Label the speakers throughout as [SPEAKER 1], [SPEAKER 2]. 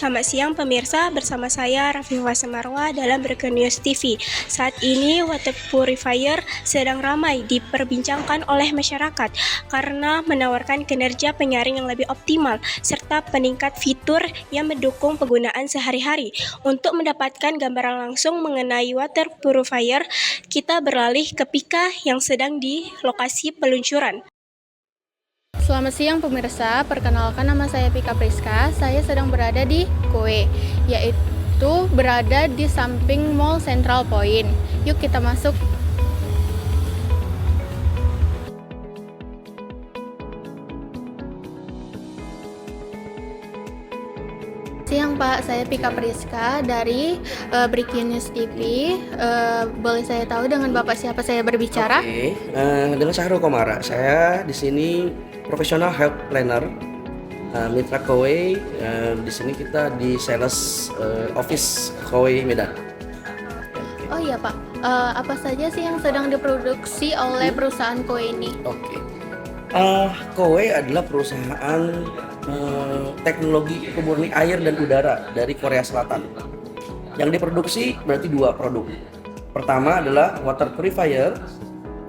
[SPEAKER 1] Selamat siang pemirsa, bersama saya Rafifah Semarwa dalam Berken News TV. Saat ini water purifier sedang ramai diperbincangkan oleh masyarakat karena menawarkan kinerja penyaring yang lebih optimal serta peningkat fitur yang mendukung penggunaan sehari-hari. Untuk mendapatkan gambaran langsung mengenai water purifier, kita beralih ke Pika yang sedang di lokasi peluncuran.
[SPEAKER 2] Selamat siang pemirsa, perkenalkan nama saya Pika Priska. Saya sedang berada di Kowe, yaitu berada di samping Mall Central Point. Yuk kita masuk. Siang Pak, saya Pika Priska dari Berken News TV. Boleh saya tahu dengan Bapak siapa saya berbicara?
[SPEAKER 3] Oke, dengan Syahrul Komara. Saya di sini profesional health planner, Mitra Kowe. Di sini kita di sales office Kowe Medan.
[SPEAKER 2] Oh iya Pak, apa saja sih yang sedang diproduksi oleh perusahaan Kowe ini?
[SPEAKER 3] Oke, Kowe adalah perusahaan teknologi pemurni air dan udara dari Korea Selatan. Yang diproduksi berarti dua produk. Pertama adalah water purifier,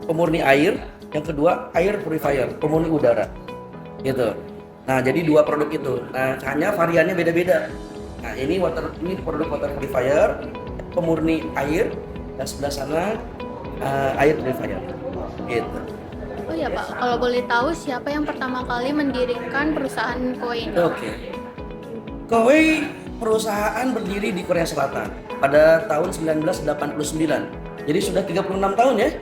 [SPEAKER 3] pemurni air. Yang kedua air purifier, pemurni udara, gitu. Nah, jadi dua produk itu. Nah, hanya variannya beda-beda. Nah, ini produk water purifier, pemurni air, dan sebelah sana air purifier, gitu.
[SPEAKER 2] Oh ya Pak, kalau boleh tahu siapa yang pertama kali mendirikan perusahaan Kowe ini?
[SPEAKER 3] Oke. Kowe perusahaan berdiri di Korea Selatan pada tahun 1989. Jadi sudah 36 tahun ya.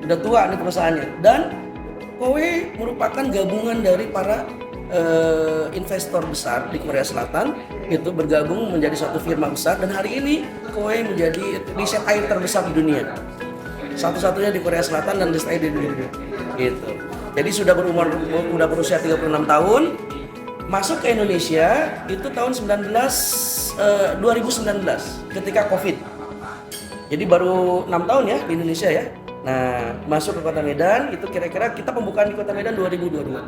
[SPEAKER 3] Udah tua nih perusahaannya. Dan Kowe merupakan gabungan dari para investor besar di Korea Selatan, itu bergabung menjadi suatu firma besar, dan hari ini Kowe menjadi riset air terbesar di dunia. Satu-satunya di Korea Selatan dan riset air di dunia. Gitu. Jadi sudah berusia 36 tahun. Masuk ke Indonesia itu tahun 2019 ketika Covid. Jadi baru 6 tahun ya di Indonesia ya. Nah, masuk ke Kota Medan itu kira-kira kita pembukaan di Kota Medan 2022.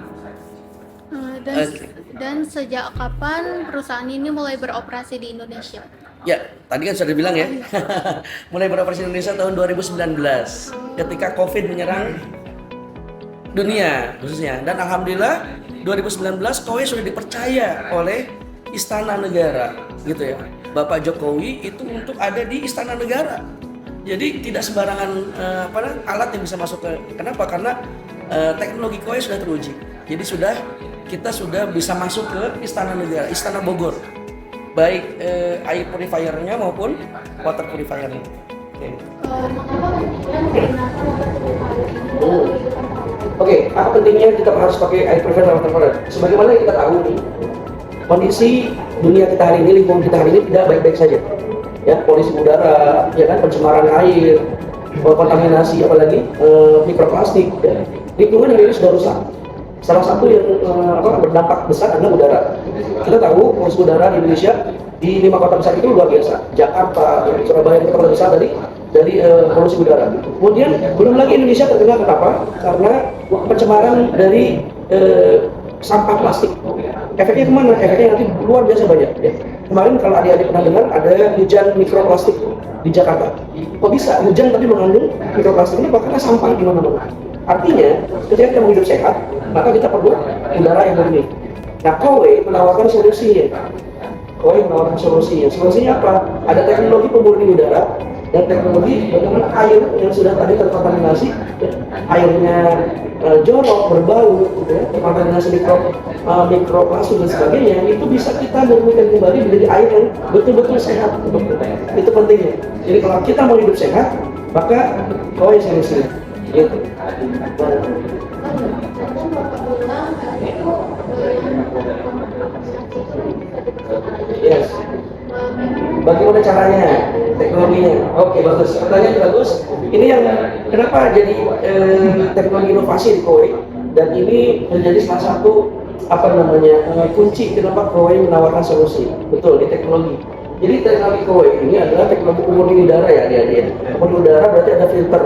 [SPEAKER 2] Dan sejak kapan perusahaan ini mulai beroperasi di Indonesia?
[SPEAKER 3] Ya, tadi kan sudah bilang ya. Mulai beroperasi di Indonesia tahun 2019 ketika Covid menyerang dunia khususnya. Dan alhamdulillah 2019 Kowe sudah dipercaya oleh Istana Negara, gitu ya. Bapak Jokowi itu untuk ada di Istana Negara. Jadi tidak sembarangan alat yang bisa masuk ke. Kenapa? Karena teknologi Kowe sudah teruji. Jadi kita sudah bisa masuk ke Istana Negara, Istana Bogor. Baik air purifiernya maupun water purifiernya. Oke, apa pentingnya kita harus pakai air purifier dan water purifier? Sebagaimana yang kita tahu nih, kondisi dunia kita hari ini, lingkungan kita hari ini tidak baik-baik saja. Ya, polusi udara, ya kan, pencemaran air, kontaminasi, apalagi mikroplastik. Ya. Lingkungan hari ini sudah rusak. Salah satu yang berdampak besar adalah udara. Kita tahu polusi udara di Indonesia di 5 kota besar itu luar biasa. Jakarta, Surabaya itu kota besar dari polusi udara. Kemudian belum lagi Indonesia terkenal kenapa? Karena pencemaran dari sampah plastik. Efeknya kemana? Efeknya nanti luar biasa banyak. Ya. Kemarin kalau adik-adik pernah dengar ada hujan mikroplastik di Jakarta. Kok bisa hujan tapi mengandung mikroplastik? Ini karena sampah di mana-mana. Artinya, ketika kita mau hidup sehat, maka kita perlu udara yang bersih. Nah, Kowe menawarkan solusinya. Solusinya apa? Ada teknologi pemurni udara dan teknologi bagaimana air yang sudah tadi terkontaminasi, airnya jorok, berbau, gitu ya, terkontaminasi mikroplastik dan sebagainya, itu bisa kita murnikan kembali menjadi air yang betul-betul sehat. Itu pentingnya. Jadi kalau kita mau hidup sehat, maka Kowe solusinya. Gitu. Yes. Bagaimana caranya, teknologinya? Oke, bagus. Pertanyaan bagus. Ini yang kenapa jadi teknologi inovasi di Kowe, dan ini menjadi salah satu kunci kenapa Kowe menawarkan solusi. Betul, di teknologi. Jadi teknologi Kowe ini adalah teknologi pemurni udara ya, dia. Pemurni udara berarti ada filter,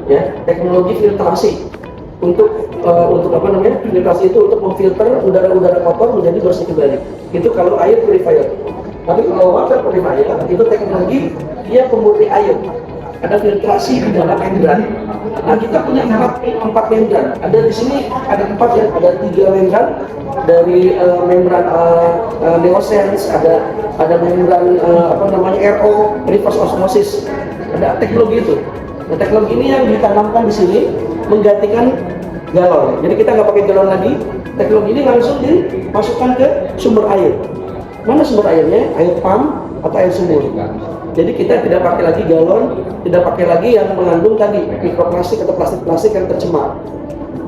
[SPEAKER 3] ya, teknologi filtrasi. untuk apa namanya, filtrasi itu untuk memfilter udara-udara kotor menjadi bersih kembali. Itu kalau air purifier. Tapi kalau water purifier itu teknologi dia pemurni air. Ada filtrasi di dalam membran. Nah, kita punya empat membran. Ada di sini ada 4 ya, ada 3 membran dari membran neosense, ada membran apa namanya RO, reverse osmosis. Ada teknologi itu. Nah, teknologi ini yang ditanamkan di sini menggantikan galon. Jadi kita nggak pakai galon lagi. Teknologi ini langsung dimasukkan ke sumber air. Mana sumber airnya? Air pump atau air sumur. Jadi kita tidak pakai lagi galon, tidak pakai lagi yang mengandung tadi mikroplastik atau plastik-plastik yang tercemar.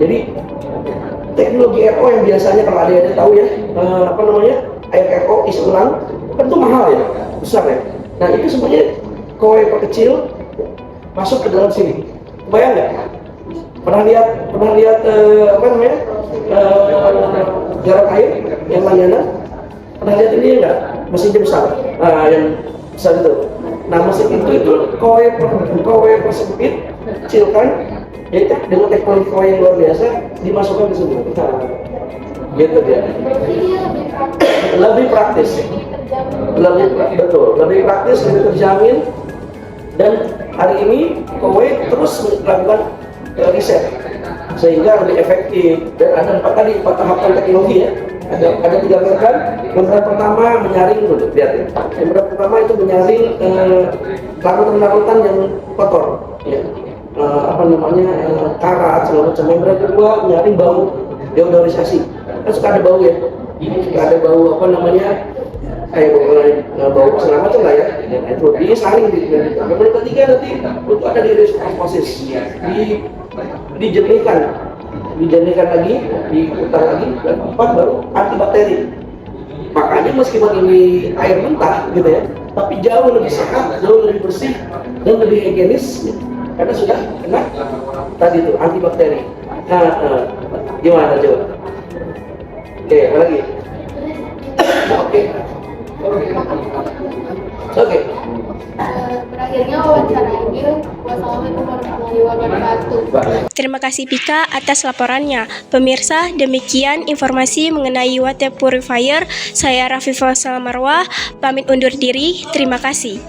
[SPEAKER 3] Jadi teknologi RO yang biasanya kalau ada tahu ya, apa namanya, air RO isi ulang, kan itu mahal ya, besar ya. Nah itu semuanya kowe kecil masuk ke dalam sini. Bayang nggak? Pernah lihat apa namanya, jarak air yang layanan? Pernah lihat ini enggak? Mesinnya besar. Nah, yang besar itu. Nah, mesin itu kowe persempit, kecilkan, jadi dengan teknologi kowe yang luar biasa dimasukkan ke sini. Nah, gitu dia. Lebih praktis, lebih praktis, lebih terjamin. Dan hari ini kowe terus melakukan riset sehingga lebih efektif. Dan ada 4 tahapan teknologi ya. Ada 3 membran. Membran pertama menyaring dulu, lihat ya. Membran pertama itu menyaring larutan-larutan yang kotor, ya. Apa namanya, karat segala macam. Membran kedua menyaring bau, deodorisasi. Kan suka ada bau ya. Suka ada bau apa namanya, kayak bau segala macam lah ya. Itu disaring di. Membran ketiga nanti untuk ada di osmosis, dijernihkan lagi, diputar lagi, dan 4 baru antibakteri. Makanya meskipun ini air mentah gitu ya, tapi jauh lebih sehat, jauh lebih bersih, dan lebih higienis karena sudah kena tadi itu antibakteri. Nah, gimana coba? Oke, apa lagi? Oke.
[SPEAKER 2] Berakhirnya wawancara ini. Wassalamualaikum warahmatullahi wabarakatuh.
[SPEAKER 1] Terima kasih Pika atas laporannya. Pemirsa, demikian informasi mengenai water purifier. Saya Rafifah Salamarwa, pamit undur diri. Terima kasih.